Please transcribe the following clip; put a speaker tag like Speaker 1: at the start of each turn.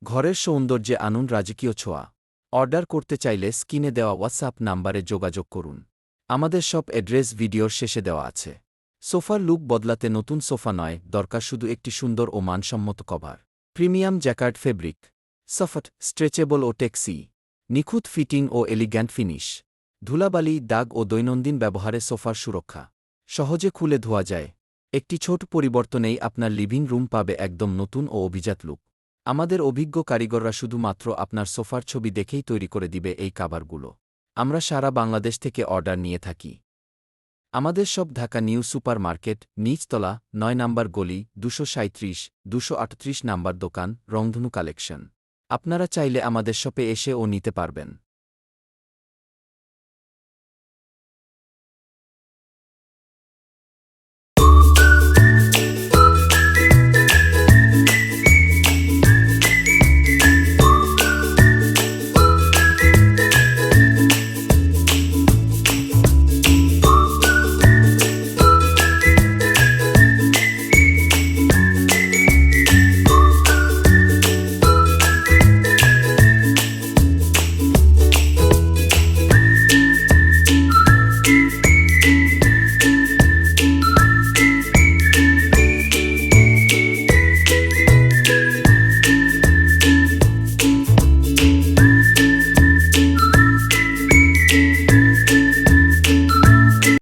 Speaker 1: ঘরের সৌন্দর্যে আনুন রাজকীয় ছোঁয়া। অর্ডার করতে চাইলে স্ক্রিনে দেওয়া হোয়াটসঅ্যাপ নাম্বারে যোগাযোগ করুন। আমাদের সব অ্যাড্রেস ভিডিওর শেষে দেওয়া আছে। সোফার লুক বদলাতে নতুন সোফা নয়, দরকার শুধু একটি সুন্দর ও মানসম্মত cover. Premium jacquard fabric, soft, stretchable ও টেক্সি, নিখুঁত ফিটিং ও এলিগ্যান্ট ফিনিশ। ধুলাবালি, দাগ ও দৈনন্দিন ব্যবহারে সোফার সুরক্ষা। সহজে খুলে ধোয়া যায়। একটি ছোট পরিবর্তনেই আপনার লিভিং রুম পাবে একদম নতুন ও অভিজাত লুক। আমাদের অভিজ্ঞ কারিগররা শুধুমাত্র আপনার সোফার ছবি দেখেই তৈরি করে দিবে এই কাভারগুলো। আমরা সারা বাংলাদেশ থেকে অর্ডার নিয়ে থাকি। আমাদের সব ঢাকা নিউ সুপার মার্কেট, নিচতলা, ৯ নম্বর গলি, ২৩৭-২৩৮ নম্বর দোকান, রংধনু কালেকশন। আপনারা চাইলে আমাদের শপে এসেও নিতে পারবেন।